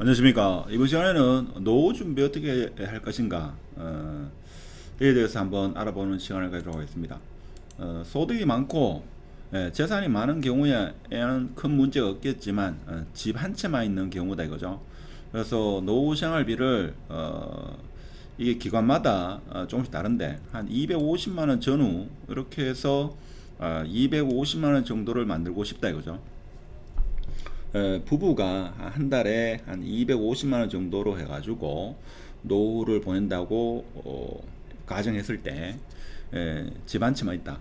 안녕하십니까. 이번 시간에는 노후 준비 어떻게 할 것인가 에 대해서 한번 알아보는 시간을 가지도록 하겠습니다. 소득이 많고 재산이 많은 경우에는 큰 문제가 없겠지만 집 한 채만 있는 경우다 이거죠. 그래서 노후 생활비를 이게 기관마다 조금씩 다른데 한 250만 원 전후 이렇게 해서 250만 원 정도를 만들고 싶다 이거죠. 부부가 한 달에 한 250만 원 정도로 해가지고 노후를 보낸다고 가정했을 때 집 한 채만 있다.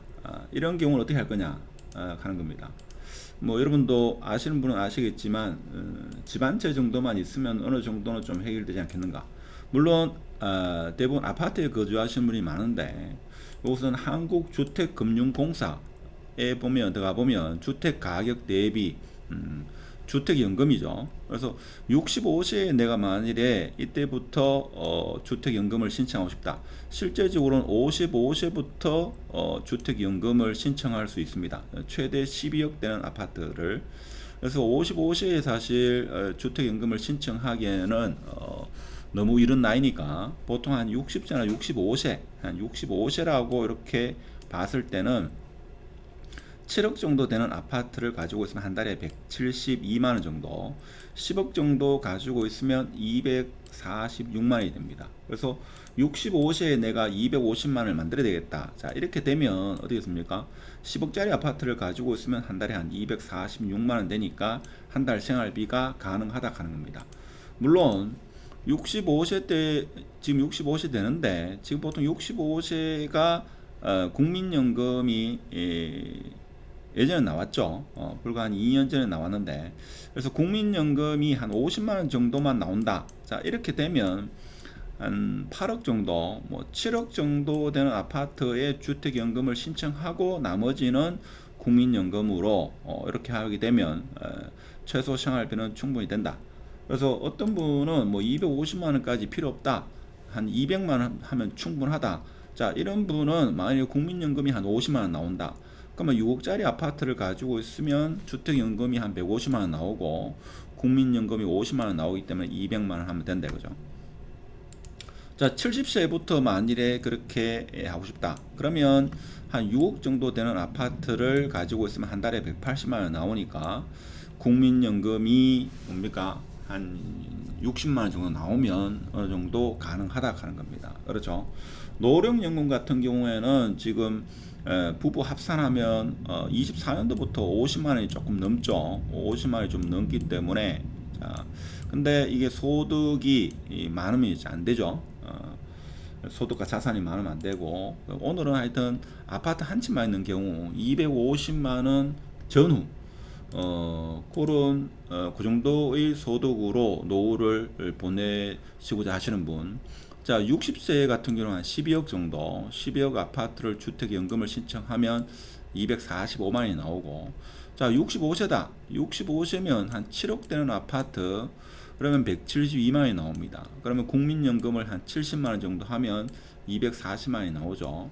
이런 경우는 어떻게 할 거냐 하는 겁니다. 뭐 여러분도 아시는 분은 아시겠지만 집 한 채 정도만 있으면 어느 정도는 좀 해결되지 않겠는가. 물론 대부분 아파트에 거주하시는 분이 많은데 이것은 한국주택금융공사에 보면 들어가 보면 주택 가격 대비 주택연금이죠. 그래서 65세에 내가 만일에 이때부터 주택연금을 신청하고 싶다. 실제적으로는 55세부터 주택연금을 신청할 수 있습니다. 최대 12억 되는 아파트를. 그래서 55세에 사실 주택연금을 신청하기에는 너무 이른 나이니까 보통 한 60세나 65세, 한 65세라고 이렇게 봤을 때는 7억 정도 되는 아파트를 가지고 있으면 한 달에 172만 원 정도, 10억 정도 가지고 있으면 246만 원이 됩니다. 그래서 65세에 내가 250만 원을 만들어야 되겠다. 자, 이렇게 되면 어떻게 됐습니까? 10억짜리 아파트를 가지고 있으면 한 달에 한 246만 원 되니까 한 달 생활비가 가능하다 하는 겁니다. 물론 65세 때 지금 65세 되는데 지금 보통 65세가 국민연금이 예전에 나왔죠. 불과 한 2년 전에 나왔는데, 그래서 국민연금이 한 50만 원 정도만 나온다. 자, 이렇게 되면 한 8억 정도, 뭐 7억 정도 되는 아파트에 주택연금을 신청하고 나머지는 국민연금으로 이렇게 하게 되면 최소 생활비는 충분히 된다. 그래서 어떤 분은 뭐 250만 원까지 필요 없다. 한 200만 원 하면 충분하다. 자, 이런 분은 만약에 국민연금이 한 50만 원 나온다. 그러면 6억짜리 아파트를 가지고 있으면 주택연금이 한 150만 원 나오고 국민연금이 50만 원 나오기 때문에 200만 원 하면 된다 이거죠. 자, 70세부터 만일에 그렇게 하고 싶다. 그러면 한 6억 정도 되는 아파트를 가지고 있으면 한 달에 180만 원 나오니까 국민연금이 뭡니까? 한 60만 원 정도 나오면 어느 정도 가능하다 하는 겁니다. 그렇죠? 노령연금 같은 경우에는 지금 부부 합산하면 24년도부터 50만 원이 조금 넘죠. 50만 원이 좀 넘기 때문에 자, 근데 이게 소득이 많으면 이제 안 되죠. 소득과 자산이 많으면 안 되고 오늘은 하여튼 아파트 한 채만 있는 경우 250만 원 전후 그런 그 정도의 소득으로 노후를 보내시고자 하시는 분. 자, 60세 같은 경우는 한 12억 정도, 12억 아파트를 주택연금을 신청하면 245만 원이 나오고, 자, 65세다. 65세면 한 7억 되는 아파트, 그러면 172만 원이 나옵니다. 그러면 국민연금을 한 70만 원 정도 하면 240만 원이 나오죠.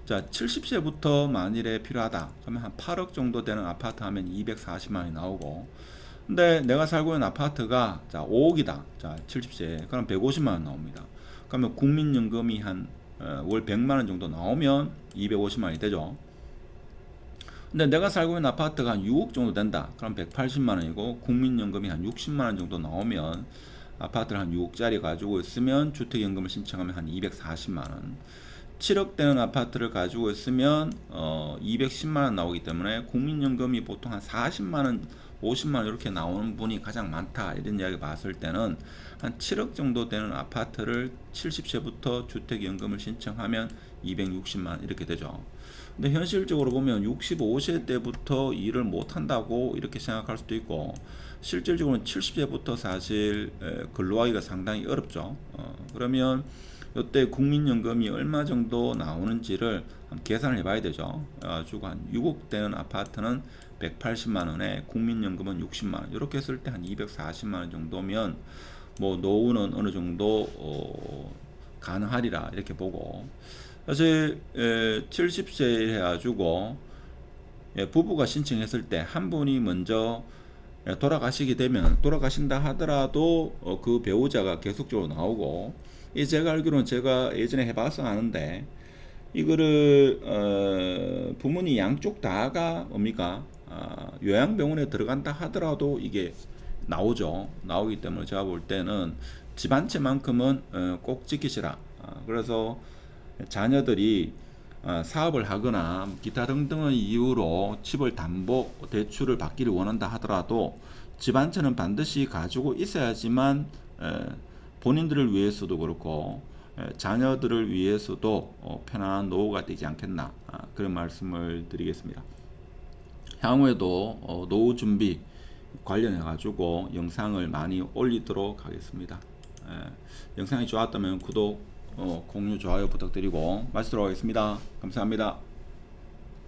자, 70세부터 만일에 필요하다. 그러면 한 8억 정도 되는 아파트 하면 240만 원이 나오고, 근데 내가 살고 있는 아파트가 자 5억이다. 자, 70세. 그럼 150만 원 나옵니다. 그러면 국민연금이 한 월 100만 원 정도 나오면 250만 원이 되죠. 근데 내가 살고 있는 아파트가 한 6억 정도 된다. 그럼 180만 원이고 국민연금이 한 60만 원 정도 나오면 아파트를 한 6억짜리 가지고 있으면 주택연금을 신청하면 한 240만 원. 7억 되는 아파트를 가지고 있으면 210만 원 나오기 때문에 국민연금이 보통 한 40만 원, 50만 원 이렇게 나오는 분이 가장 많다. 이런 이야기 봤을 때는 한 7억 정도 되는 아파트를 70세부터 주택연금을 신청하면 260만 원 이렇게 되죠. 근데 현실적으로 보면 65세 때부터 일을 못 한다고 이렇게 생각할 수도 있고 실질적으로는 70세부터 사실 근로하기가 상당히 어렵죠. 그러면 이때 국민연금이 얼마 정도 나오는지를 한번 계산을 해봐야 되죠. 그래가지고 한 6억 되는 아파트는 180만 원에 국민연금은 60만 원 이렇게 했을 때 한 240만 원 정도면 뭐 노후는 어느 정도 가능하리라 이렇게 보고 사실 70세 해가지고 부부가 신청했을 때 한 분이 먼저 돌아가시게 되면 돌아가신다 하더라도 그 배우자가 계속적으로 나오고 이 제가 알기로는 제가 예전에 해봐서 아는데 이거를 부모님 양쪽 다가 뭡니까 요양병원에 들어간다 하더라도 이게 나오죠. 나오기 때문에 제가 볼 때는 집 한 채만큼은 꼭 지키시라. 그래서 자녀들이 사업을 하거나 기타 등등의 이유로 집을 담보 대출을 받기를 원한다 하더라도 집 한 채는 반드시 가지고 있어야지만 본인들을 위해서도 그렇고 자녀들을 위해서도 편안한 노후가 되지 않겠나 그런 말씀을 드리겠습니다. 향후에도 노후 준비 관련해 가지고 영상을 많이 올리도록 하겠습니다. 영상이 좋았다면 구독, 공유, 좋아요 부탁드리고 마치도록 하겠습니다. 감사합니다.